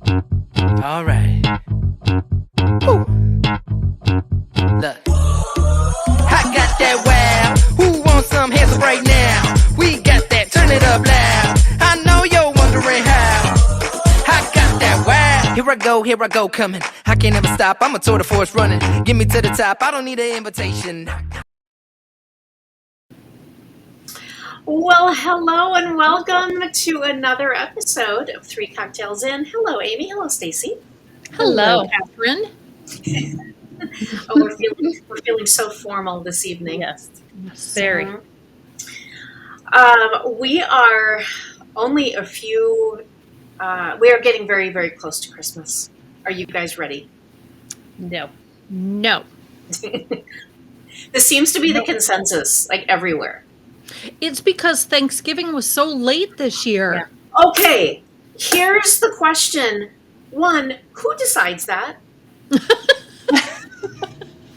All right. Woo. Look. I got that wow. Who wants some hands up right now? We got that. Turn it up loud. I know you're wondering how. I got that wow. Here I go, coming. I can't ever stop. I'm a tour de force running. Get me to the top. I don't need an invitation. Well, hello and welcome to another episode of Three Cocktails In. Hello, Amy. Hello, Stacy. Hello, Catherine. Oh, we're feeling so formal this evening. Yes, very. We are only a few. We are getting very, very close to Christmas. Are you guys ready? No. This seems to be the consensus, like everywhere. It's because Thanksgiving was so late this year. Yeah. Okay, here's the question. One, who decides that?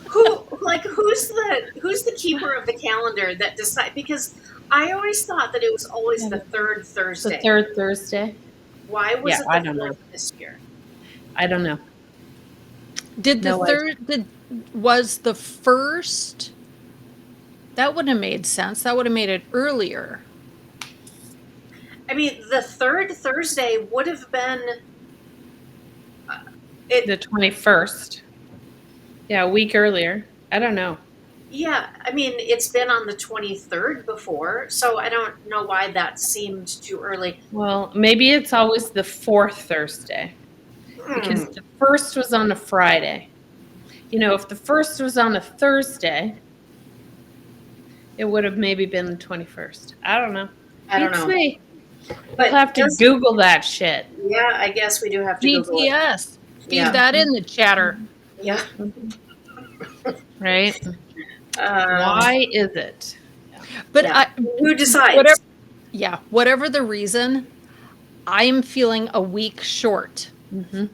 Who's the keeper of the calendar that decide? Because I always thought that it was always the third Thursday. The third Thursday. Why was it the fourth this year? I don't know. Was the first? That wouldn't have made sense. That would have made it earlier. I mean, the third Thursday would have been the 21st. Yeah, a week earlier. I don't know. Yeah, I mean, it's been on the 23rd before, so I don't know why that seemed too early. Well, maybe it's always the fourth Thursday. Because the first was on a Friday. You know, if the first was on a Thursday, it would have maybe been the 21st. I don't know. I don't know. But we'll have to Google that shit. Yeah, I guess we do have to Google it. GPS. Feed that in the chatter. Yeah. Right? Why is it? But who decides? Whatever the reason, I am feeling a week short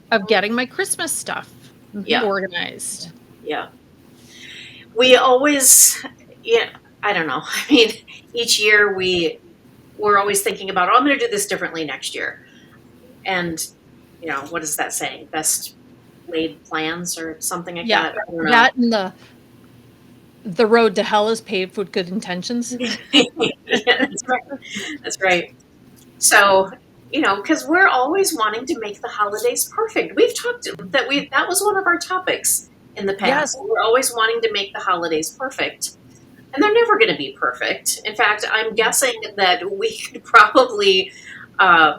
of getting my Christmas stuff organized. Yeah. We always, I don't know. I mean, each year we're always thinking about, I'm going to do this differently next year. And, what is that saying? Best laid plans or something like that? I don't know. That and the road to hell is paved with good intentions. That's right. That's right. So, because we're always wanting to make the holidays perfect. We've talked that was one of our topics in the past. Yes. We're always wanting to make the holidays perfect. And they're never going to be perfect. In fact, I'm guessing that we could probably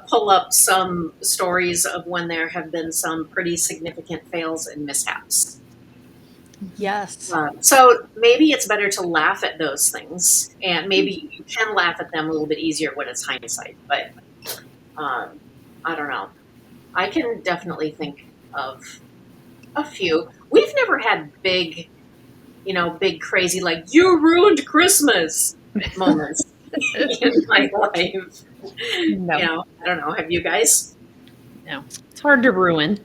pull up some stories of when there have been some pretty significant fails and mishaps. Yes. So maybe it's better to laugh at those things, and maybe you can laugh at them a little bit easier when it's hindsight. But I don't know. I can definitely think of a few. We've never had big crazy, like, you ruined Christmas moments in my life. No. I don't know. Have you guys? No. It's hard to ruin.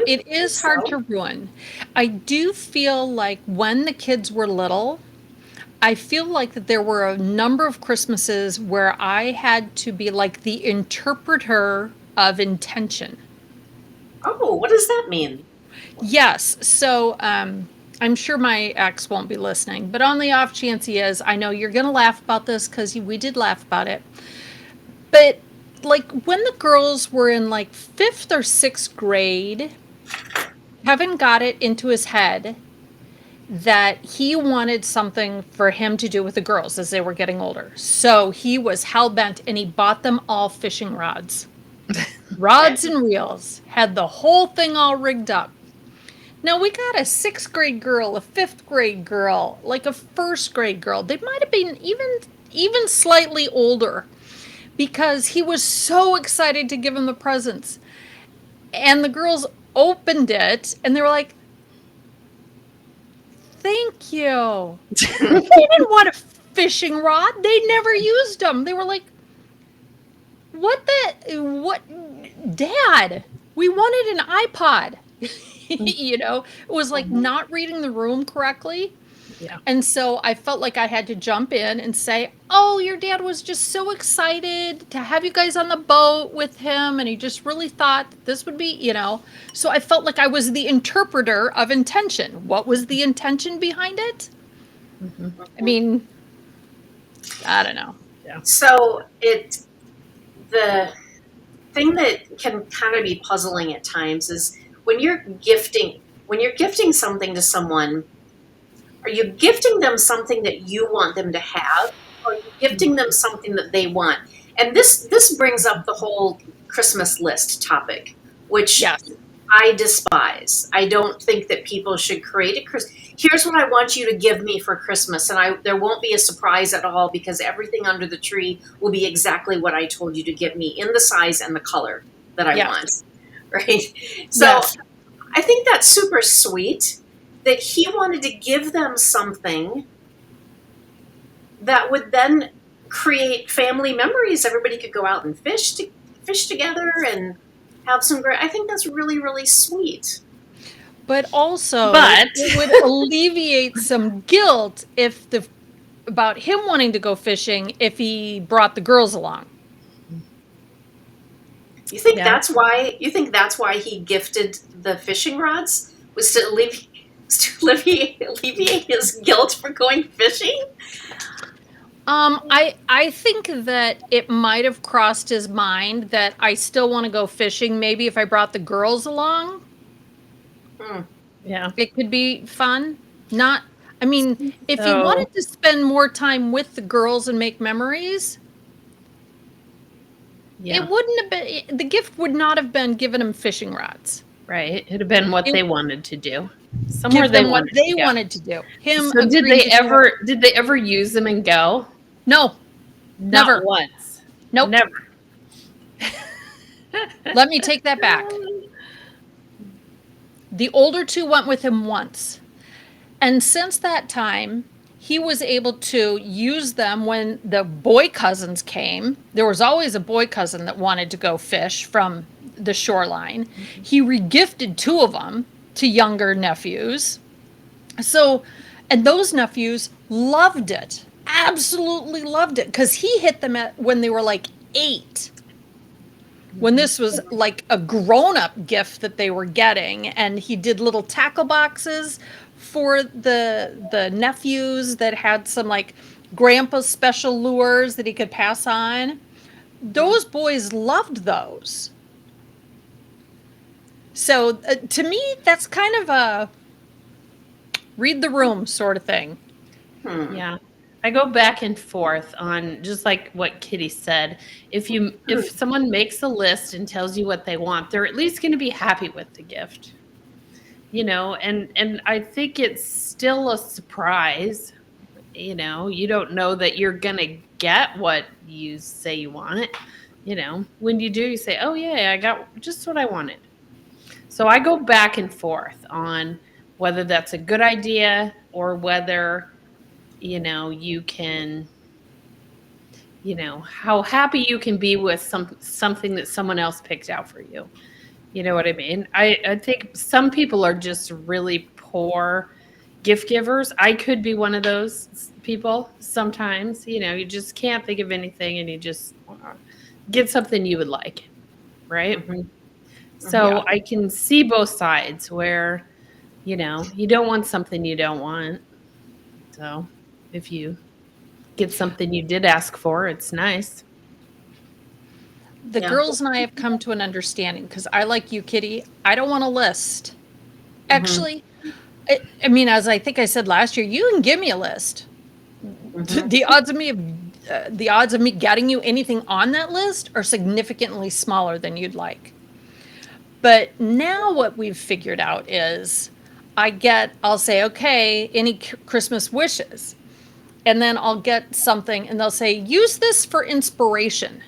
It is hard to ruin. I do feel like when the kids were little, I feel like that there were a number of Christmases where I had to be like the interpreter of intention. Oh, what does that mean? Yes. So, I'm sure my ex won't be listening, but on the off chance he is, I know you're going to laugh about this because we did laugh about it. But like when the girls were in like 5th or 6th grade, Kevin got it into his head that he wanted something for him to do with the girls as they were getting older. So he was hell-bent and he bought them all fishing rods. Rods and reels. Had the whole thing all rigged up. Now, we got a 6th grade girl, a 5th grade girl, like a 1st grade girl. They might have been even slightly older because he was so excited to give them the presents. And the girls opened it and they were like, thank you. They didn't want a fishing rod. They never used them. They were like, what, Dad? We wanted an iPod. It was like not reading the room correctly. Yeah. And so I felt like I had to jump in and say, "Oh, your dad was just so excited to have you guys on the boat with him. And he just really thought that this would be, you know." So I felt like I was the interpreter of intention. What was the intention behind it? Mm-hmm. I mean, I don't know. So the thing that can kind of be puzzling at times is when you're gifting something to someone, are you gifting them something that you want them to have, or are you gifting them something that they want? And this brings up the whole Christmas list topic, which Yes. I despise. I don't think that people should create a Christmas. Here's what I want you to give me for Christmas, and there won't be a surprise at all because everything under the tree will be exactly what I told you to give me in the size and the color that I Yes. want. Right? So Yes. I think that's super sweet that he wanted to give them something that would then create family memories. Everybody could go out and fish together and have some great. I think that's really, really sweet. But also, But- it would alleviate some guilt about him wanting to go fishing if he brought the girls along. You think Yeah. that's why? You think that's why he gifted the fishing rods? Was to alleviate his guilt for going fishing? I think that it might have crossed his mind that I still want to go fishing. Maybe if I brought the girls along, Yeah. it could be fun. I mean, if he So- wanted to spend more time with the girls and make memories, Yeah. it wouldn't have been, the gift would not have been giving him fishing rods. Right. It'd have been what they wanted to do. Give them what wanted they to go. wanted to do. Him. So did agreeing they ever use them and go? No. Not Never. once. Nope. Never. Let me take that back. The older two went with him once. And since that time, he was able to use them when the boy cousins came. There was always a boy cousin that wanted to go fish from the shoreline. He regifted two of them to younger nephews. So, and those nephews loved it. Absolutely loved it. Because he hit them when they were like 8. When this was like a grown-up gift that they were getting, and he did little tackle boxes for the nephews that had some like grandpa's special lures that he could pass on. Those boys loved those. So to me, that's kind of a read the room sort of thing. Yeah. I go back and forth on just like what Kitty said. If someone makes a list and tells you what they want, they're at least going to be happy with the gift. You know, and I think it's still a surprise. You know, you don't know that you're going to get what you say you want. You know, when you do, you say, "Oh yeah, I got just what I wanted." So I go back and forth on whether that's a good idea or whether you know, you can, you know, how happy you can be with something that someone else picked out for you. You know what I mean? I think some people are just really poor gift givers. I could be one of those people sometimes. You know, you just can't think of anything and you just get something you would like, right? Mm-hmm. So Yeah. I can see both sides where, you know, you don't want something you don't want. So if you get something you did ask for, it's nice. The Yeah. girls and I have come to an understanding because I, like you, Kitty, I don't want a list. Actually, I mean, as I think I said last year, you can give me a list. The odds of me getting you anything on that list are significantly smaller than you'd like. But now what we've figured out is I'll say, okay, any Christmas wishes. And then I'll get something and they'll say, use this for inspiration.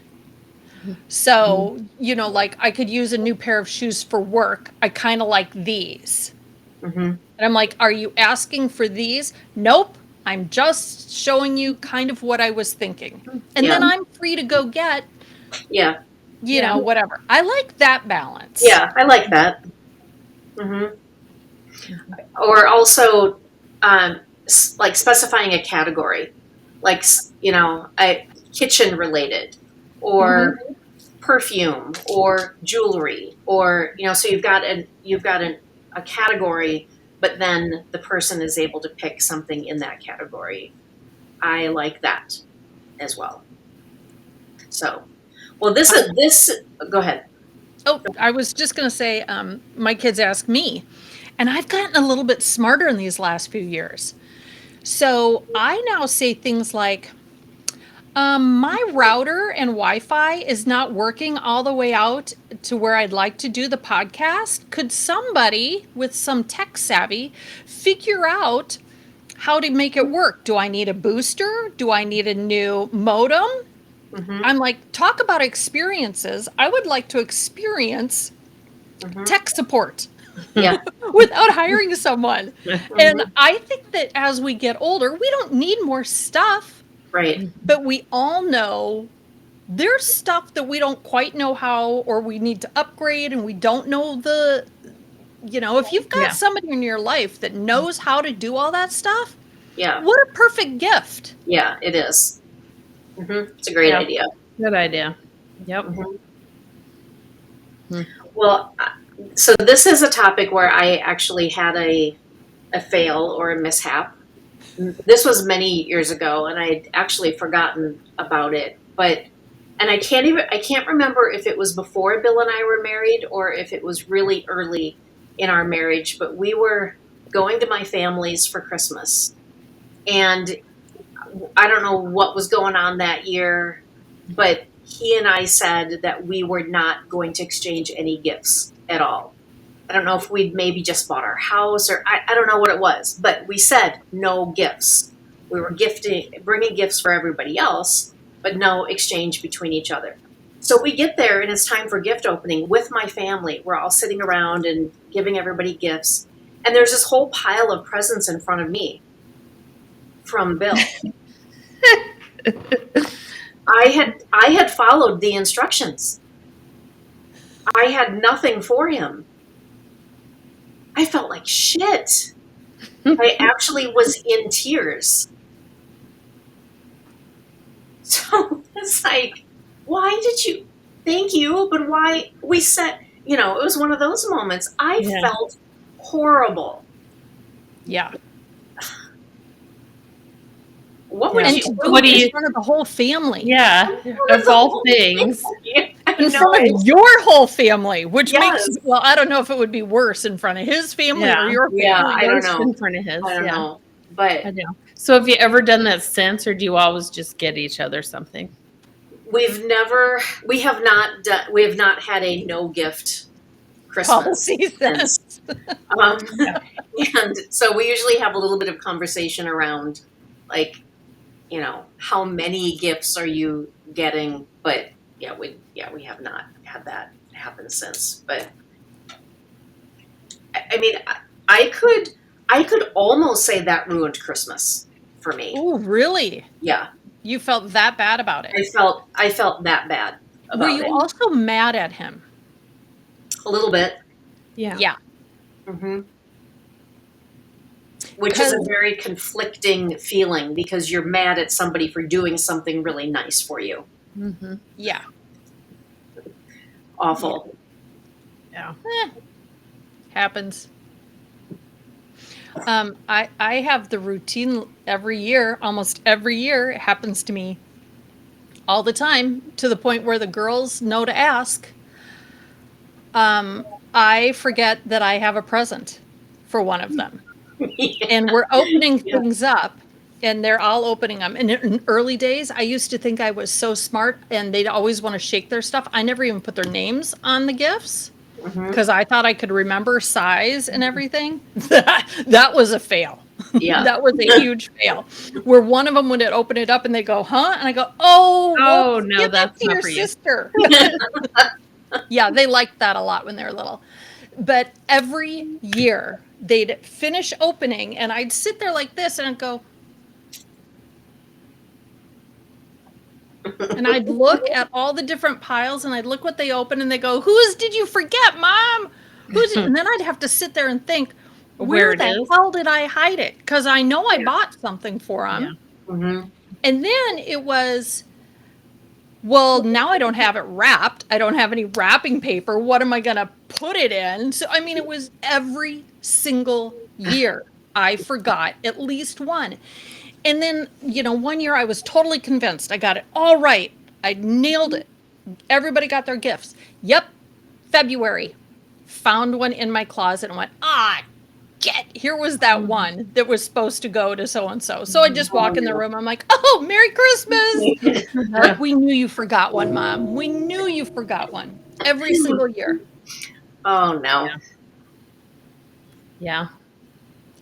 So, you know, like I could use a new pair of shoes for work. I kind of like these. And I'm like, are you asking for these? Nope. I'm just showing you kind of what I was thinking. And then I'm free to go get, Yeah. you know, whatever. I like that balance. Yeah, I like that. Or also, like specifying a category, like, a kitchen related, or perfume, or jewelry, or so you've got a category, but then the person is able to pick something in that category. I like that as well. So, well, this. Go ahead. Oh, I was just going to say, my kids ask me, and I've gotten a little bit smarter in these last few years. So I now say things like, my router and Wi-Fi is not working all the way out to where I'd like to do the podcast. Could somebody with some tech savvy figure out how to make it work? Do I need a booster? Do I need a new modem? I'm like, talk about experiences. I would like to experience tech support without hiring someone. And I think that as we get older, we don't need more stuff. Right. But we all know there's stuff that we don't quite know how, or we need to upgrade, and we don't know if you've got somebody in your life that knows how to do all that stuff, what a perfect gift. Yeah, it is. It's a great idea. Good idea. Yep. Well, so this is a topic where I actually had a fail or a mishap. This was many years ago, and I'd actually forgotten about it. And I can't remember if it was before Bill and I were married or if it was really early in our marriage. But we were going to my family's for Christmas, and I don't know what was going on that year, but he and I said that we were not going to exchange any gifts at all. I don't know if we'd maybe just bought our house, or I don't know what it was, but we said no gifts. We were bringing gifts for everybody else, but no exchange between each other. So we get there, and it's time for gift opening with my family. We're all sitting around and giving everybody gifts. And there's this whole pile of presents in front of me from Bill. I had followed the instructions. I had nothing for him. I felt like shit. I actually was in tears. So it's like, why did you? Thank you, but why? We said, it was one of those moments. I felt horrible. Yeah. What would And you? what do you in front of the whole family? Yeah, of all things. In front of your whole family, which makes, well, I don't know if it would be worse in front of his family or your family. Yeah, I don't know. In front of his. I don't know. But I know. So have you ever done that since, or do you always just get each other something? we have not had a no gift Christmas. Since. And so we usually have a little bit of conversation around, like, how many gifts are you getting? But we have not had that happen since. But I mean, I could almost say that ruined Christmas for me. Oh, really? Yeah. You felt that bad about it? I felt that bad about it. Were you also mad at him? A little bit. Yeah. Yeah. Mm-hmm. Which is a very conflicting feeling, because you're mad at somebody for doing something really nice for you. Mm-hmm. Yeah. Awful. Yeah. Happens. I have the routine every year, almost every year. It happens to me all the time, to the point where the girls know to ask. I forget that I have a present for one of them. Yeah. And we're opening things up, and they're all opening them. And in early days, I used to think I was so smart, and they'd always want to shake their stuff. I never even put their names on the gifts, because I thought I could remember size and everything. That was a fail. Yeah. That was a huge fail. Where one of them would open it up and they go, "Huh?" And I go, "Oh, no, that's not for you, sister." Yeah, they liked that a lot when they were little. But every year they'd finish opening, and I'd sit there like this, and I'd go, and I'd look at all the different piles, and I'd look what they open, and they go, "Whose did you forget, Mom? Who's?" And then I'd have to sit there and think, where the hell did I hide it? Because I know I bought something for him. Yeah. Mm-hmm. And then it was, well, now I don't have it wrapped. I don't have any wrapping paper. What am I going to put it in? So, I mean, it was every single year I forgot at least one. And then, one year I was totally convinced I got it all right. I nailed it. Everybody got their gifts. Yep. February. Found one in my closet and went, here was that one that was supposed to go to so-and-so. So I just walk in the room. I'm like, oh, Merry Christmas. Like, we knew you forgot one, Mom. We knew you forgot one every single year. Oh, no. Yeah.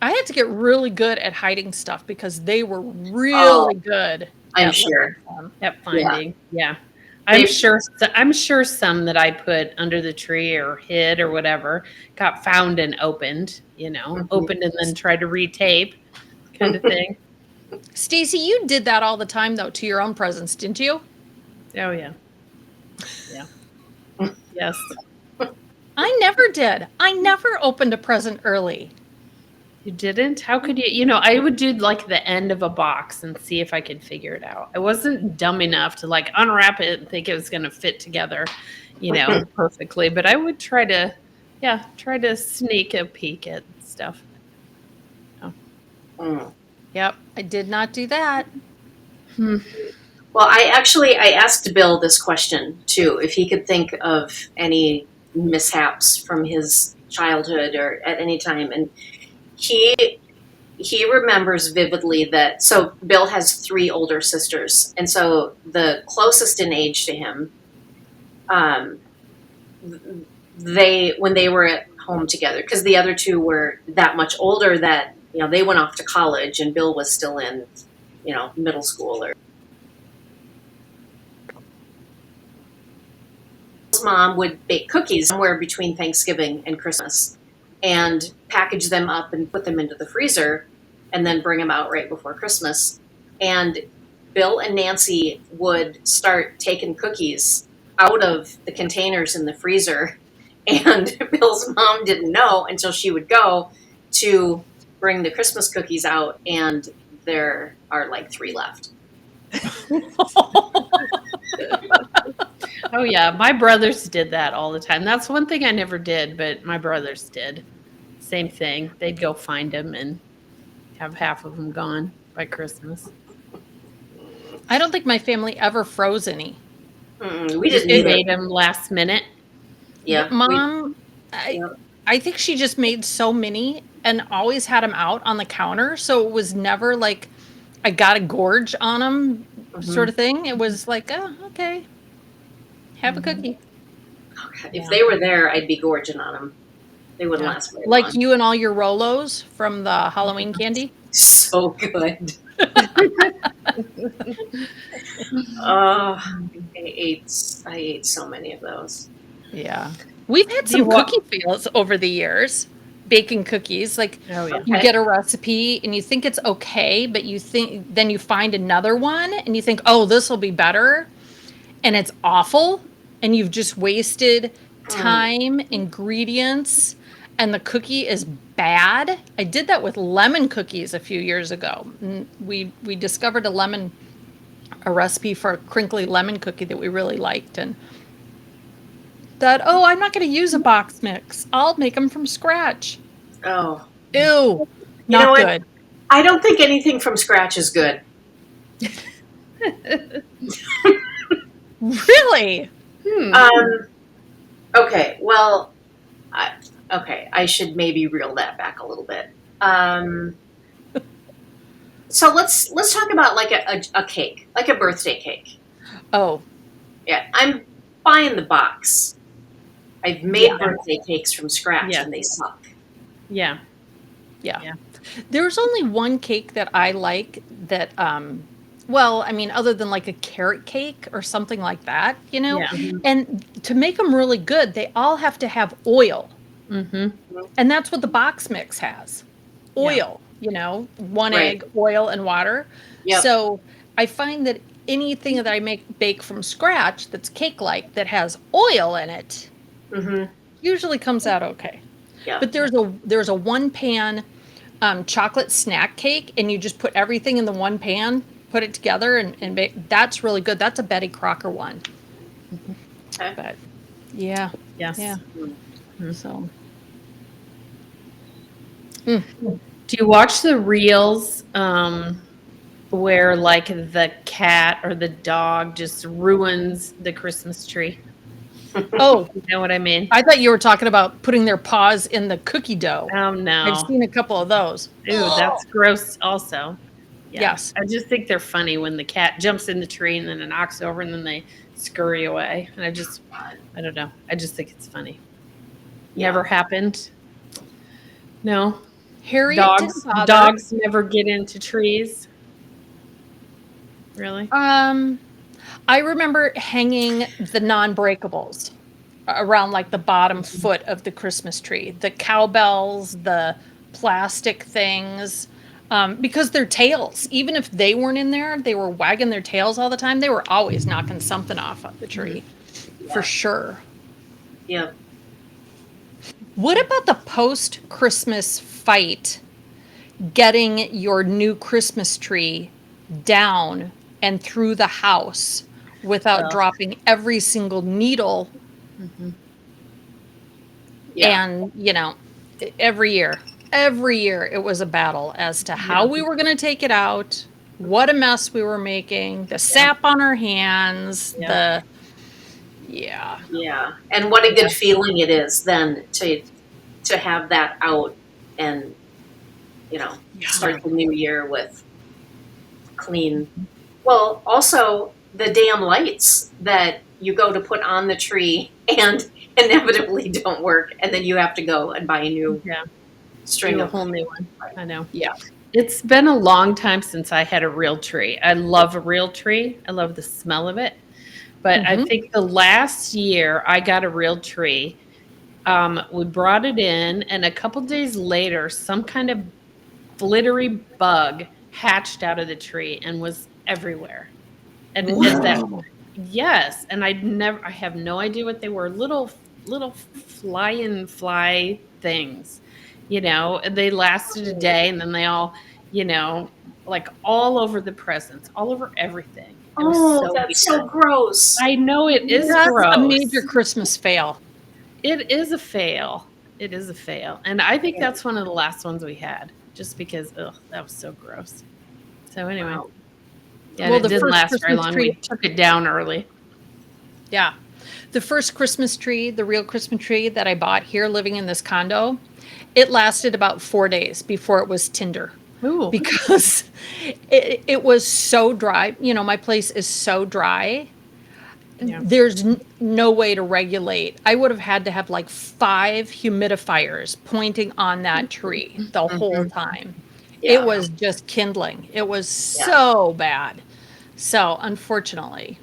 I had to get really good at hiding stuff because they were really good. I'm sure. At finding. Yeah. I'm sure some that I put under the tree or hid or whatever got found and opened, opened and then tried to retape kind of thing. Stacy, you did that all the time though to your own presents, didn't you? Oh yeah. Yeah. Yes. I never did. I never opened a present early. You didn't? How could you? I would do like the end of a box and see if I could figure it out. I wasn't dumb enough to like unwrap it and think it was going to fit together, perfectly. But I would try to sneak a peek at stuff. Oh. Yep, I did not do that. Well, I asked Bill this question too, if he could think of any mishaps from his childhood or at any time, and he remembers vividly that. So Bill has 3 older sisters, and so the closest in age to him, when they were at home together, because the other 2 were that much older that they went off to college, and Bill was still in middle school. Or his mom would bake cookies somewhere between Thanksgiving and Christmas, and package them up and put them into the freezer and then bring them out right before Christmas. And Bill and Nancy would start taking cookies out of the containers in the freezer. And Bill's mom didn't know until she would go to bring the Christmas cookies out, and there are like 3 left. Oh yeah, my brothers did that all the time. That's one thing I never did, but my brothers did. Same thing. They'd go find them and have half of them gone by Christmas. I don't think my family ever froze any. We just made them last minute. Yeah, Mom, I think she just made so many and always had them out on the counter, so it was never like I got a gorge on them sort of thing. It was like, oh, okay, have a cookie. Okay. If they were there, I'd be gorging on them. They wouldn't last very long. Like you and all your Rolos from the Halloween candy? So good. I ate so many of those. Yeah. We've had some cookie fails over the years. Baking cookies. Like you get a recipe and you think it's okay, but then you find another one and you think, oh, this will be better. And it's awful. And you've just wasted time, ingredients, and the cookie is bad. I did that with lemon cookies a few years ago. We discovered a recipe for a crinkly lemon cookie that we really liked, and thought, oh, I'm not going to use a box mix. I'll make them from scratch. Oh. Ew. Not good. I don't think anything from scratch is good. Really? Okay, well, I should maybe reel that back a little bit. So let's talk about like a cake, like a birthday cake. Oh. Yeah, I'm buying the box. I've made birthday cakes from scratch and they suck. Yeah. There's only one cake that I like that, other than like a carrot cake or something like that, Yeah. And to make them really good, they all have to have oil. Mm-hmm. And that's what the box mix has. Oil, one egg, oil, and water. Yep. So I find that anything that I bake from scratch that's cake-like that has oil in it usually comes out okay. Yeah. But there's a one pan chocolate snack cake, and you just put everything in the one pan, put it together, and that's really good. That's a Betty Crocker one. Okay. But yeah, Yes. yeah. Mhm. So Do you watch the reels where like the cat or the dog just ruins the Christmas tree? oh, You know what I mean? I thought you were talking about putting their paws in the cookie dough. Oh I've no. seen a couple of those. Ooh, that's gross also. Yeah. Yes. I just think they're funny when the cat jumps in the tree and then it knocks over and then they scurry away. And I don't know. I just think it's funny. Yeah. Never happened. No. Harriet didn't bother. Dogs never get into trees. Really? I remember hanging the non-breakables around like the bottom foot of the Christmas tree. The cowbells, the plastic things, because their tails, even if they weren't in there, they were wagging their tails all the time. They were always knocking something off of the tree, for sure. Yeah. What about the post-Christmas fight, getting your new Christmas tree down and through the house without dropping every single needle? Yeah. And, every year it was a battle as to how we were going to take it out, what a mess we were making, the sap on our hands, Yeah. yeah. And what a good feeling it is then to have that out and start the new year with clean. Well, also the damn lights that you go to put on the tree and inevitably don't work, and then you have to go and buy a new string Do a of whole new one. I know. Yeah. It's been a long time since I had a real tree. I love a real tree. I love the smell of it. But I think the last year I got a real tree. We brought it in, and a couple days later, some kind of glittery bug hatched out of the tree and was everywhere. And yes, and I have no idea what they were. Little fly things, and they lasted a day, and then they all, like all over the presents, all over everything. It was so that's weird. so gross. I know it is That's gross. a major Christmas fail. It is a fail. It is a fail. And I think that's one of the last ones we had, just because, that was so gross. So anyway. Wow. Yeah, Well, it the didn't first last very Christmas long. tree- We took it down early. Yeah. The first Christmas tree, the real Christmas tree that I bought here living in this condo, it lasted about 4 days before it was tinder. Ooh. Because it was so dry. My place is so dry. Yeah. There's no way to regulate. I would have had to have like 5 humidifiers pointing on that tree the whole time. Yeah. It was just kindling. It was so bad. So unfortunately,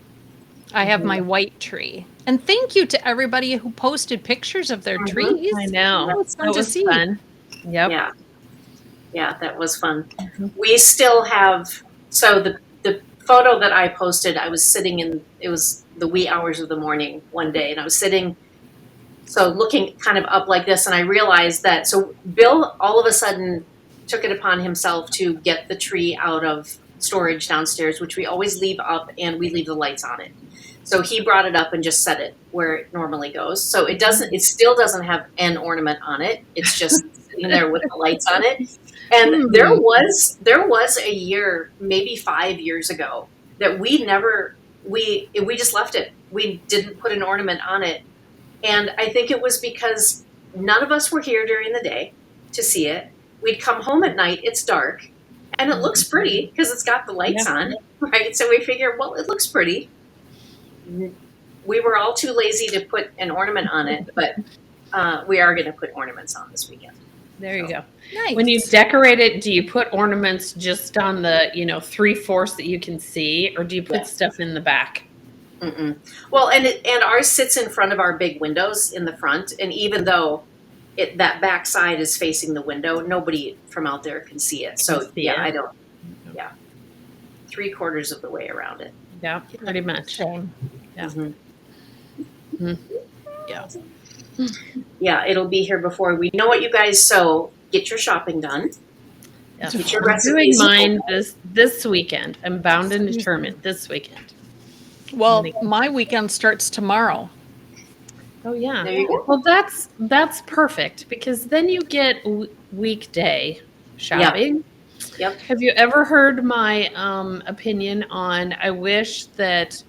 I have my white tree. And thank you to everybody who posted pictures of their trees. I know. That was fun to see. Fun. Yep. Yeah, that was fun. We still have, so the photo that I posted, I was sitting it was the wee hours of the morning one day, and I was sitting, so looking kind of up like this, and I realized that, so Bill all of a sudden took it upon himself to get the tree out of storage downstairs, which we always leave up, and we leave the lights on it. So he brought it up and just set it where it normally goes. So it still doesn't have an ornament on it. It's just sitting there with the lights on it. And there was a year, maybe 5 years ago, that we just left it. We didn't put an ornament on it. And I think it was because none of us were here during the day to see it. We'd come home at night, it's dark, and it looks pretty because it's got the lights on, right? So we figured, well, it looks pretty. We were all too lazy to put an ornament on it, but we are going to put ornaments on this weekend. There you go. Nice. When you decorate it, do you put ornaments just on the, 3/4 that you can see, or do you put stuff in the back? Mm-mm. Well, and ours sits in front of our big windows in the front, and even though that back side is facing the window, nobody from out there can see it. So I don't. Yeah, 3/4 of the way around it. Yeah, pretty much. Same. Yeah. Mm-hmm. Mm-hmm. Yeah. yeah, it'll be here before we know it, you guys. So get your shopping done. Yes. Get your I'm doing recipes. mine this weekend. I'm bound and determined this weekend. Well, my weekend starts tomorrow. Oh yeah. There you go. Well, that's perfect because then you get weekday shopping. Yep. Have you ever heard my opinion on? I wish that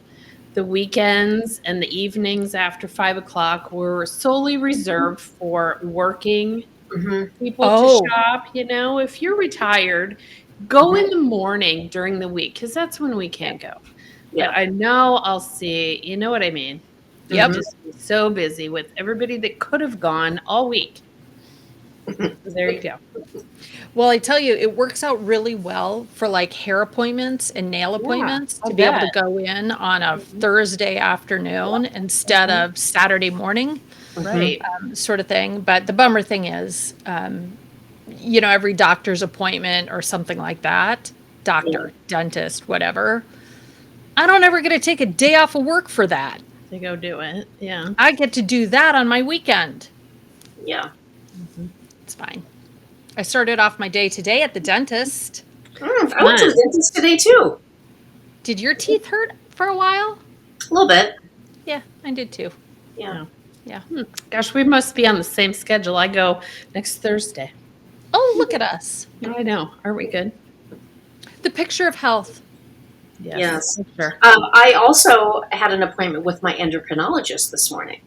the weekends and the evenings after 5 o'clock were solely reserved for working people to shop. You know, if you're retired, go in the morning during the week because that's when we can't go. Yeah. But I know I'll see. You know what I mean? Yep. I'll just be so busy with everybody that could have gone all week. So there you go. Well, I tell you, it works out really well for like hair appointments and nail appointments I'll to be able to bet. go in on a Thursday afternoon instead of Saturday morning, Right. sort of thing. But the bummer thing is, every doctor's appointment or something like that, doctor, dentist, whatever, I don't ever get to take a day off of work for that. To go do it. Yeah. I get to do that on my weekend. Yeah. It's fine. I started off my day today at the dentist. I went to the dentist today too. Did your teeth hurt for a while? A little bit. Yeah, I did too. Yeah. Yeah. Gosh, we must be on the same schedule. I go next Thursday. Oh, look at us. I know. Are we good? The picture of health. Yes. Sure. I also had an appointment with my endocrinologist this morning.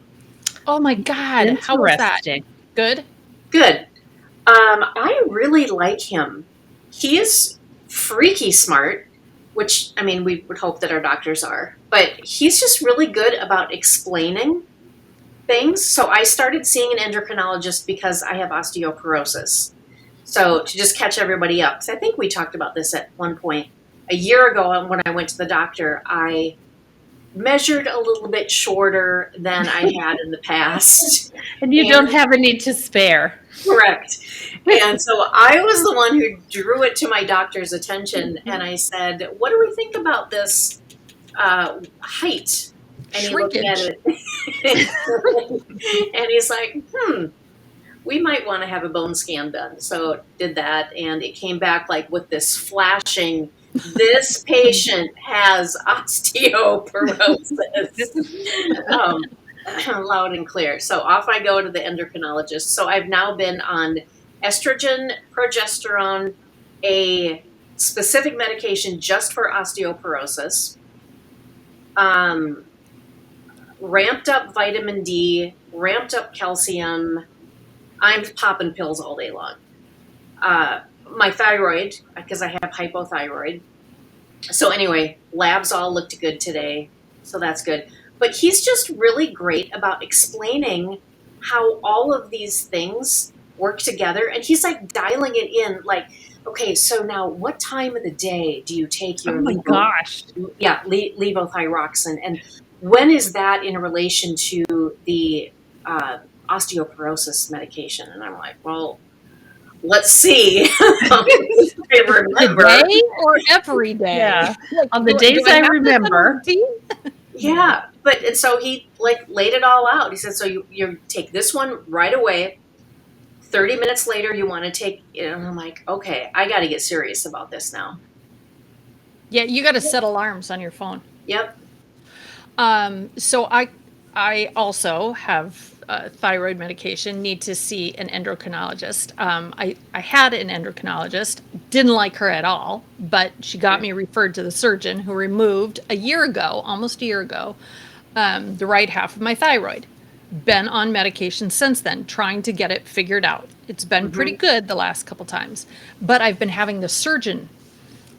Oh my God. How was that? Interesting. Good? Good. I really like him. He is freaky smart, which, I mean, we would hope that our doctors are, but he's just really good about explaining things. So I started seeing an endocrinologist because I have osteoporosis. So to just catch everybody up, because I think we talked about this at one point. A year ago when I went to the doctor, I measured a little bit shorter than I had in the past. And you don't have any to spare. Correct. And so I was the one who drew it to my doctor's attention, and I said, what do we think about this height? And he looked at it, and he's like, we might want to have a bone scan done. So did that, and it came back like with this flashing, this patient has osteoporosis. Loud and clear. So off I go to the endocrinologist. So I've now been on estrogen, progesterone, a specific medication just for osteoporosis, ramped up vitamin D, ramped up calcium. I'm popping pills all day long. My thyroid, because I have hypothyroid. So anyway, labs all looked good today. So that's good. But he's just really great about explaining how all of these things work together. And he's like dialing it in like, okay, so now what time of the day do you take your levothyroxine? And when is that in relation to the osteoporosis medication? And I'm like, well, let's see. I remember. Today or every day? Yeah. Like, On the days I remember. Yeah. But and so he like laid it all out. He said, so you take this one right away. 30 minutes later, you want to take it. And I'm like, okay, I got to get serious about this now. Yeah, you got to set alarms on your phone. Yep. So I also have thyroid medication, need to see an endocrinologist. I had an endocrinologist, didn't like her at all, but she got me referred to the surgeon who removed almost a year ago, the right half of my thyroid. Been on medication since then, trying to get it figured out. It's been pretty good the last couple times, but I've been having the surgeon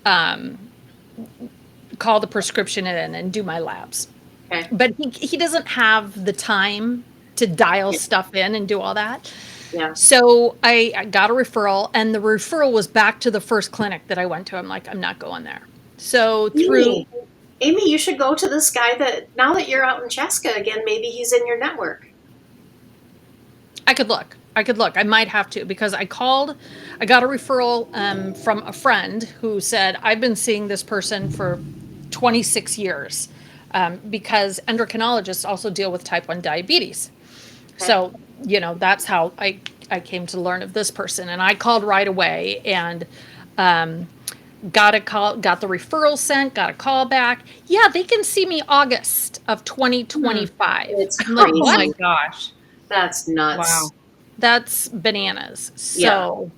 call the prescription in and do my labs. Okay. But he doesn't have the time to dial stuff in and do all that. Yeah. So I got a referral, and the referral was back to the first clinic that I went to. I'm like, I'm not going there. So through... Amy, you should go to this guy that, now that you're out in Chaska again, maybe he's in your network. I could look. I might have to, because I got a referral from a friend who said, I've been seeing this person for 26 years because endocrinologists also deal with type 1 diabetes. So, that's how I came to learn of this person. And I called right away and got the referral sent, got a call back. Yeah, they can see me August of 2025. It's I'm like, crazy. what? Oh my gosh. That's nuts. Wow. That's bananas. Yeah. So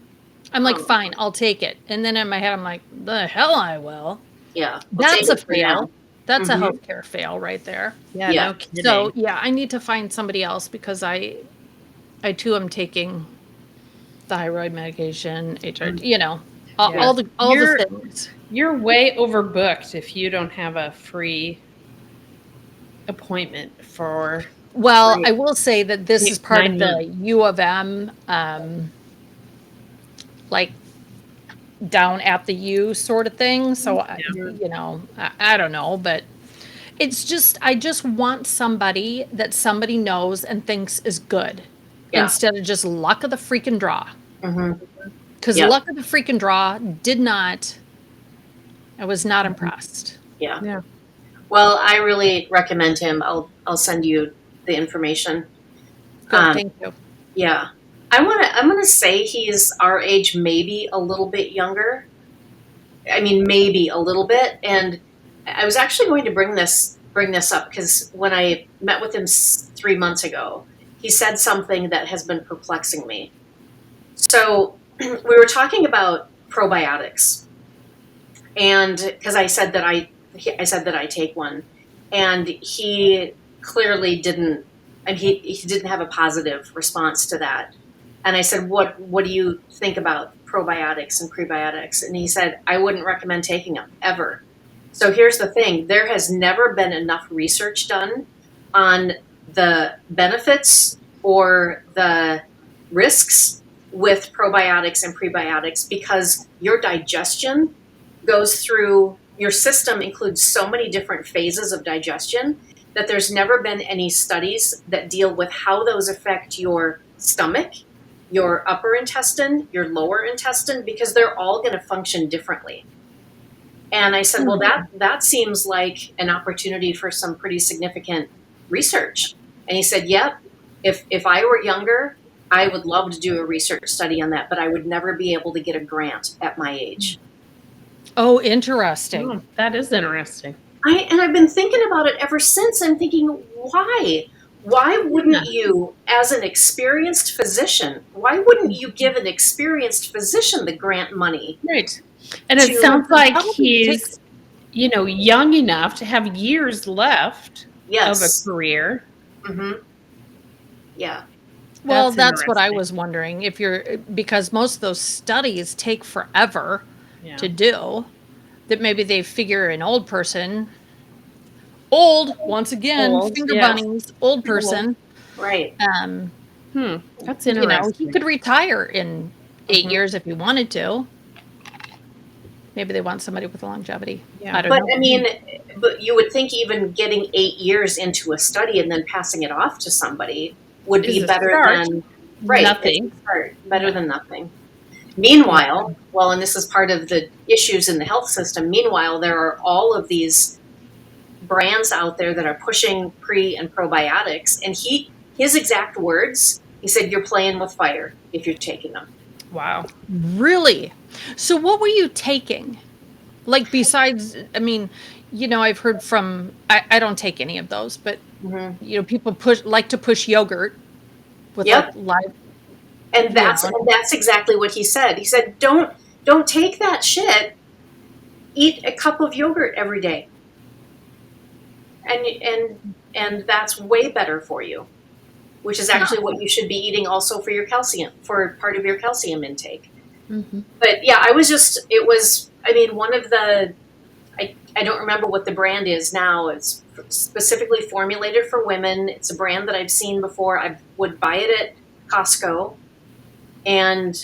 I'm like, Oh. fine, I'll take it. And then in my head, I'm like, the hell I will. Yeah. That's a take it for now. fail. That's a Mhm. healthcare fail right there. Yeah, Yeah. no kidding. So yeah, I need to find somebody else because I too am taking thyroid medication, all the things. You're way overbooked if you don't have a free appointment for. Well, Right. I will say that this is part of 9 the U of M, like down at the U sort of thing. So, I don't know, but it's just, I just want somebody that somebody knows and thinks is good Yeah. instead of just luck of the freaking draw. Mhm. Because Yeah. luck of the freaking draw I was not impressed. Yeah. Yeah. Well, I really recommend him. I'll send you the information. Good, thank you. Yeah. I'm gonna say he's our age, maybe a little bit younger. I mean, maybe a little bit. And I was actually going to bring this up because when I met with him 3 months ago, he said something that has been perplexing me. So we were talking about probiotics, and because I said that I take one, and he clearly didn't, and he didn't have a positive response to that. And I said, what do you think about probiotics and prebiotics? And he said, I wouldn't recommend taking them ever. So here's the thing. There has never been enough research done on the benefits or the risks with probiotics and prebiotics because your digestion goes through, your system includes so many different phases of digestion that there's never been any studies that deal with how those affect your stomach, your upper intestine, your lower intestine, because they're all going to function differently. And I said, well, that seems like an opportunity for some pretty significant research. And he said, yep, if I were younger, I would love to do a research study on that, but I would never be able to get a grant at my age. Oh, interesting. Oh, that is interesting. I've been thinking about it ever since. I'm thinking, why? Why wouldn't you, as an experienced physician, why wouldn't you give an experienced physician the grant money? Right. And it To- sounds like Probably he's, young enough to have years left Yes. of a career. Mm-hmm. Yeah. Well, That's that's what I interesting. was wondering. Because most of those studies take forever Yeah. to do, that maybe they figure an old person, once again, Old, finger yes. bunnies, old person, Right. That's interesting. he could retire in 8 Mhm. years if he wanted to. Maybe they want somebody with longevity. Yeah. I don't But know. I mean, but you would think even getting 8 years into a study and then passing it off to somebody would be Is a better start. than right. Nothing. It's a start, better than nothing. Meanwhile, well, and this is part of the issues in the health system. Meanwhile, there are all of these brands out there that are pushing pre and probiotics, and his exact words, he said, "You're playing with fire if you're taking them." Wow. Really? So what were you taking? Like besides, I mean, I've heard from, I don't take any of those, but Mm-hmm. people like to push yogurt with Yep. like live. And that's exactly what he said. He said, "Don't take that shit. Eat a cup of yogurt every day, and that's way better for you." Which is actually what you should be eating also for your calcium, for part of your calcium intake. Mhm. But yeah, one of the, I don't remember what the brand is now. It's specifically formulated for women. It's a brand that I've seen before. I would buy it at Costco. And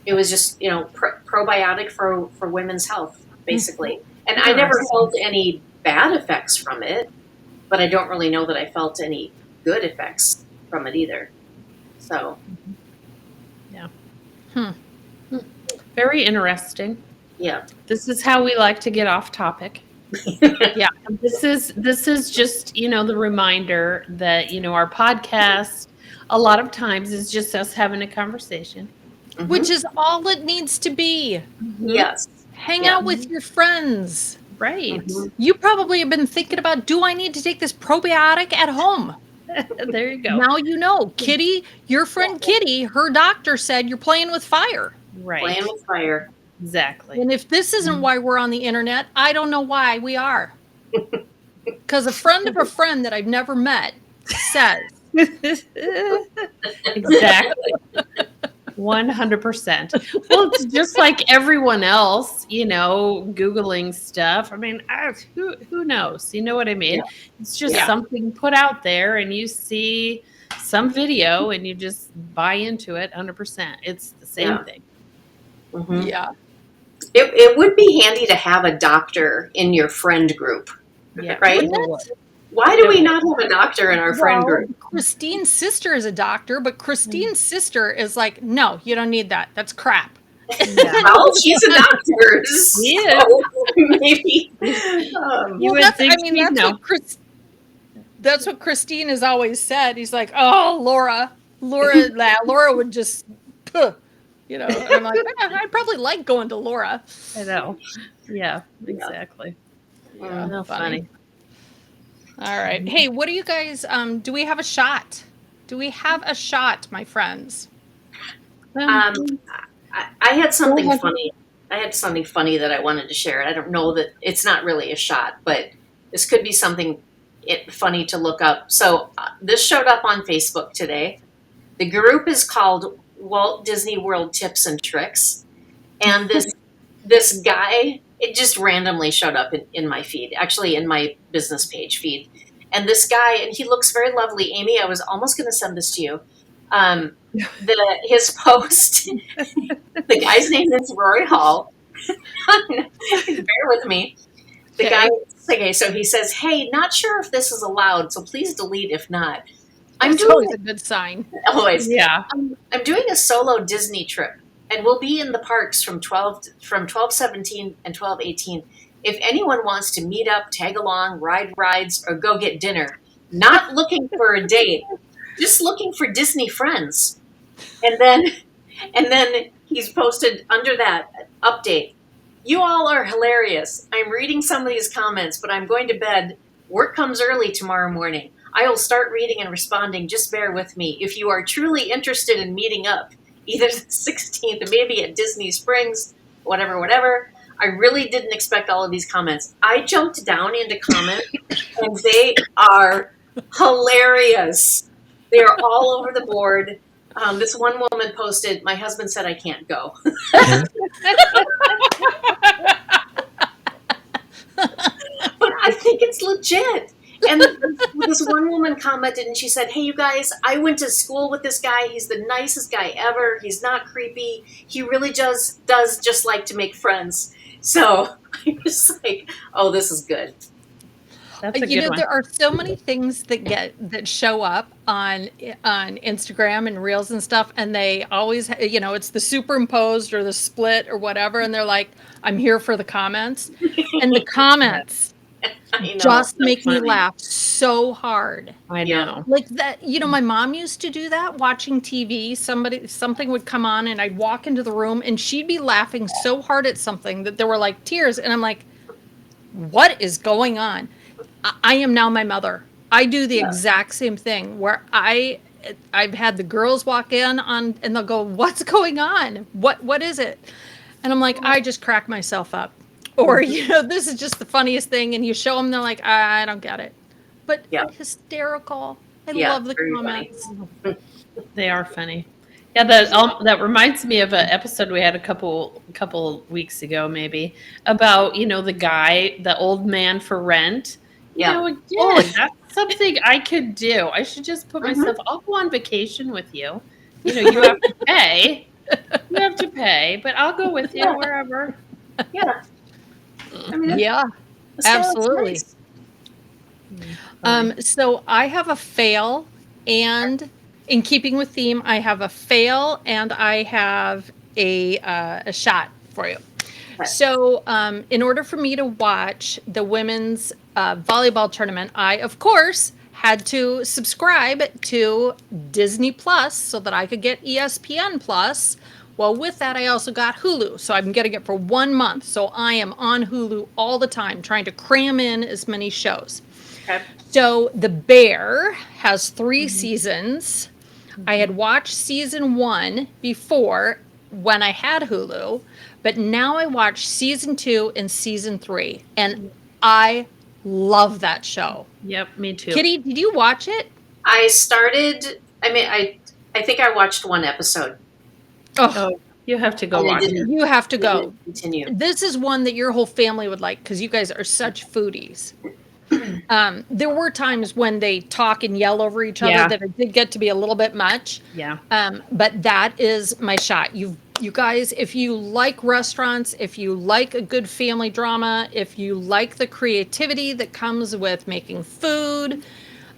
it was just, probiotic for women's health, basically. And I never felt any bad effects from it, but I don't really know that I felt any good effects from it either. So, Very interesting. yeah. This is how we like to get off topic. Yeah, this is just, the reminder that, our podcast a lot of times is just us having a conversation. Which is all it needs to be. Yes. Hang Yeah. out with your friends. Right. You probably have been thinking about, do I need to take this probiotic at home? There you go. Now you know. Kitty, your friend Kitty, her doctor said you're playing with fire. Right. Playing with fire. Exactly. And if this isn't why we're on the internet, I don't know why we are. Because a friend of a friend that I've never met says. Exactly. 100%. Well, it's just like everyone else, Googling stuff. I mean, who knows? You know what I mean? Yeah. It's just something put out there and you see some video and you just buy into it 100%. It's the same thing. Mm-hmm. Yeah. It would be handy to have a doctor in your friend group, right? Why do we not have a doctor in our friend group? Christine's sister is a doctor, but Christine's sister is like, no, you don't need that. That's crap. Yeah. Well, she's a doctor, so maybe. That's what Christine has always said. He's like, oh, Laura would just, and I'm like, I'd probably like going to Laura. I know. Yeah, exactly. Yeah, no, funny. All right. Hey, what do you guys, do we have a shot? Do we have a shot, my friends? I had something funny. I had something funny that I wanted to share. I don't know that it's not really a shot, but this could be something funny to look up. So this showed up on Facebook today. The group is called Walt Disney World Tips and Tricks. And this guy, it just randomly showed up in my feed, actually in my business page feed. And this guy, and he looks very lovely. Amy, I was almost going to send this to you. His post, the guy's name is Rory Hall. Bear with me. The guy, okay, so he says, hey, not sure if this is allowed, so please delete if not. That's always a good sign. Always. Yeah. I'm doing a solo Disney trip, and we'll be in the parks from 12/17 and 12/18. If anyone wants to meet up, tag along, ride rides, or go get dinner, not looking for a date, just looking for Disney friends. And then he's posted under that update. You all are hilarious. I'm reading some of these comments, but I'm going to bed. Work comes early tomorrow morning. I will start reading and responding. Just bear with me. If you are truly interested in meeting up, either the 16th or maybe at Disney Springs, whatever. I really didn't expect all of these comments. I jumped down into comments, and they are hilarious. They are all over the board. This one woman posted, my husband said I can't go. But I think it's legit. And this one woman commented and she said, hey, you guys, I went to school with this guy. He's the nicest guy ever. He's not creepy. He really does just like to make friends. So I was like, oh, this is good. That's a good one. There are so many things that show up on Instagram and Reels and stuff, and they always, it's the superimposed or the split or whatever, and they're like, I'm here for the comments. And the comments just make me laugh so hard. I know. Like that, my mom used to do that, watching TV. Something would come on, and I'd walk into the room, and she'd be laughing so hard at something that there were like tears, and I'm like, what is going on? I am now my mother. I do the exact same thing where I've had the girls walk in and they'll go, what's going on? What is it? And I'm like, I just crack myself up. Or, this is just the funniest thing. And you show them, they're like, I don't get it. But hysterical. I love the comments. They are funny. Yeah, that reminds me of an episode we had a couple weeks ago, maybe, about, the guy, the old man for rent. Again, that's something I could do. I should just put myself, I'll go on vacation with you. You have to pay. But I'll go with you wherever. Yeah. Absolutely. So I have a fail, and in keeping with theme, I have a fail and I have a shot for you. So, in order for me to watch the women's volleyball tournament, I, of course, had to subscribe to Disney Plus so that I could get ESPN Plus. Well, with that, I also got Hulu. So I'm getting it for 1 month. So I am on Hulu all the time, trying to cram in as many shows. Okay. So The Bear has 3 seasons. I had watched season 1 before when I had Hulu, but now I watch season 2 and season 3, and I love that show. Yep, me too. Kitty, did you watch it? I started. I mean, I think I watched 1 episode. Oh, you have to go And I watch it. didn't- You have to go. didn't Continue. This is one that your whole family would like because you guys are such foodies. There were times when they talk and yell over each other Yeah. that it did get to be a little bit much. Yeah. But that is my shot. You guys, if you like restaurants, if you like a good family drama, if you like the creativity that comes with making food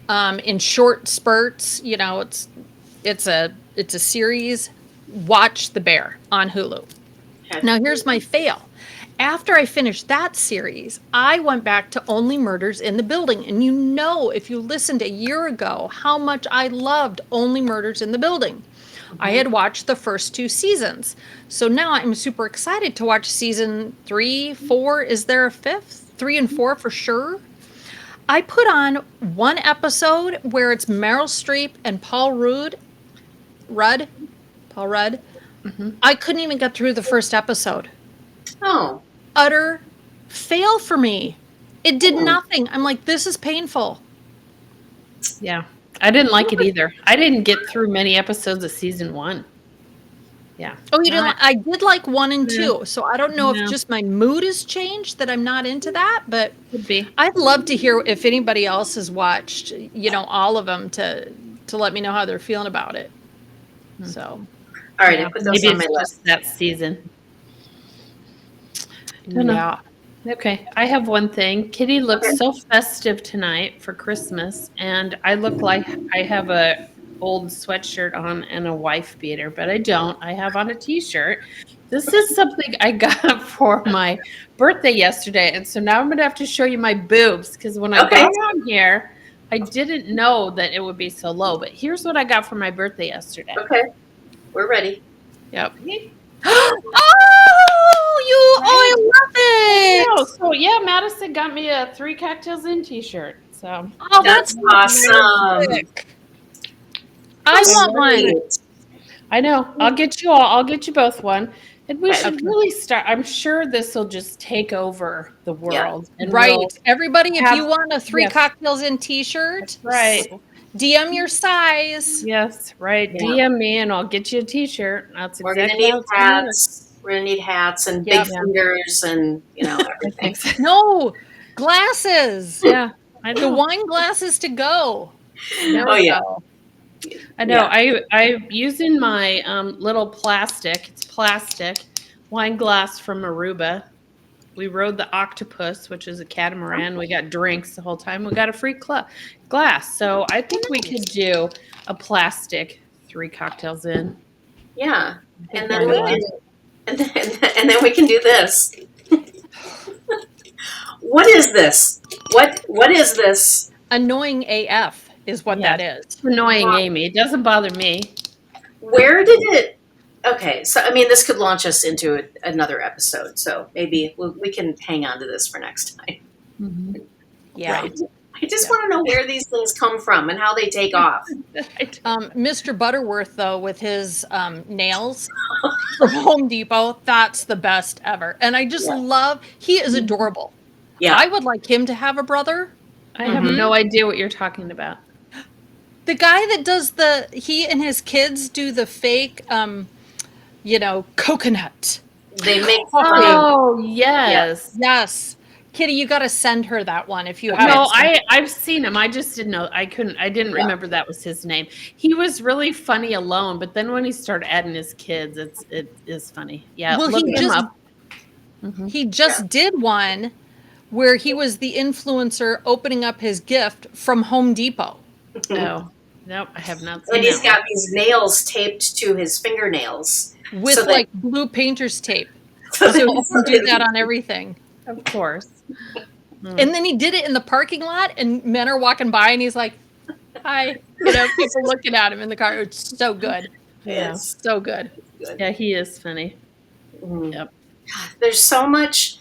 in short spurts, you know, it's a series. Watch The Bear on Hulu. Okay. Now here's my fail. After I finished that series, I went back to Only Murders in the Building. And you know, if you listened a year ago, how much I loved Only Murders in the Building. I had watched the first 2 seasons. So now I'm super excited to watch season 3, 4. Is there a 5th? 3 and 4 for sure. I put on 1 episode where it's Meryl Streep and Paul Rudd. I couldn't even get through the first episode. Oh. Utter fail for me. It did nothing. I'm like, this is painful. Yeah. I didn't like it either. I didn't get through many episodes of season 1. Yeah. Oh, you didn't? I did like 1 and 2. Yeah. So I don't know Yeah. if just my mood has changed that I'm not into that, but Could be. I'd love to hear if anybody else has watched, you know, all of them to let me know how they're feeling about it. So, All right, Yeah. I put those Maybe on my it's list. just that season. Don't know. yeah. Okay, I have one thing. Kitty looks so festive tonight for Christmas, and I look like I have a old sweatshirt on and a wife beater, but I don't. I have on a t-shirt. This is something I got for my birthday yesterday, and so now I'm gonna have to show you my boobs because when I Okay. got on here, I didn't know that it would be so low. But here's what I got for my birthday yesterday. Okay, we're ready. Yep. I love it. Oh, so yeah, Madison got me a 3 Cocktails In t-shirt. So Oh, that's awesome. sick. I want one. Sweet. I know. I'll get you all. I'll get you both one. And we Okay. should really start. I'm sure this will just take over the world. And Right. we'll- Everybody, if have- you want a 3 yes. Cocktails In t-shirt, right. DM your size. Yes, right. Yeah. DM me and I'll get you a t-shirt. That's We're exactly gonna how need it's gonna work. hats. We're gonna need hats and Yeah. big fingers and everything. No, glasses. Yeah. I The know. wine glasses to go. There Oh we yeah. go. I know. I'm using my little plastic. It's plastic wine glass from Aruba. We rode the octopus, which is a catamaran. We got drinks the whole time. We got a free glass. So I think we could do a plastic 3 Cocktails In. Yeah. I think And then we'll we do can, and then we can do this. What is this? What is this? Annoying AF is what Yeah. that is. It's annoying, Amy. It doesn't bother me. Where did it? Okay, so I mean, this could launch us into another episode. So maybe we can hang on to this for next time. Yeah. Right. I just want to know where these things come from and how they take off. Mr. Butterworth, though, with his nails from Home Depot, that's the best ever. And I just love, he is adorable. Yeah. I would like him to have a brother. I have no idea what you're talking about. The guy that does he and his kids do the fake, coconut. They make Oh, yes. Yes. Kitty, you got to send her that one if you haven't. No, seen it. I've seen him. I just didn't know. I didn't remember that was his name. He was really funny alone, but then when he started adding his kids, it is funny. Yeah, Well, look he him just- up. He just did one where he was the influencer opening up his gift from Home Depot. No, nope, I have not seen And he's that got these nails taped to his fingernails. With So that- like blue painter's tape. So he can do that on everything. Of course. And then he did it in the parking lot, and men are walking by, and he's like, "Hi," people looking at him in the car. It's so good. Yeah. So good. Yeah, he is funny. Yep. There's so much,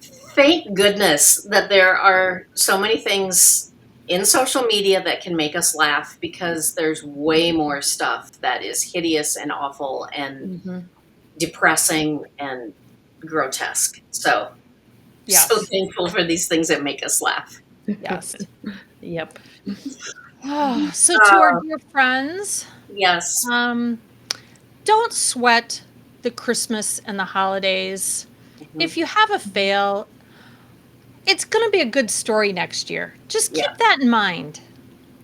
thank goodness that there are so many things in social media that can make us laugh, because there's way more stuff that is hideous and awful and depressing and grotesque. So, so thankful for these things that make us laugh. Yes. Yep. Oh, so to our dear friends, Yes. don't sweat the Christmas and the holidays. If you have a fail, it's going to be a good story next year. Just keep that in mind.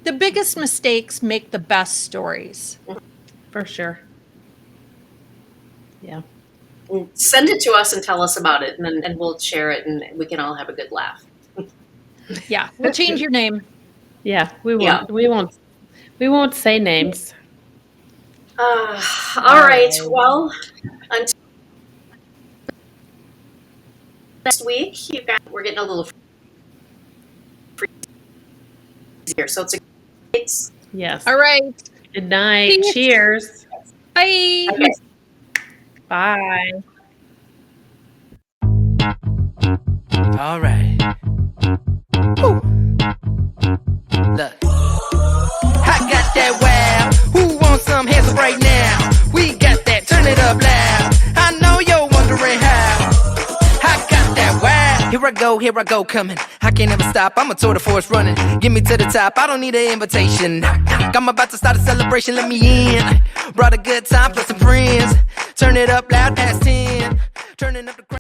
The biggest mistakes make the best stories. For sure. Yeah. Send it to us and tell us about it, and we'll share it, and we can all have a good laugh. Yeah, we'll change your name. Yeah, we won't. We won't say names. All right. Well, until next week, we're getting a little free here, so it's Yes. All right. Good night. Cheers. Bye. okay. Bye. All right. Woo. Look. I got that wow. Who wants some hands up right now? We got that. Turn it up loud. I know you're wondering how. I got that wow. Here I go, coming. I can't ever stop. I'm a tour de force running. Get me to the top. I don't need an invitation. I'm about to start a celebration. Let me in. Brought a good time plus some friends. Turn it up loud past 10. Turning up the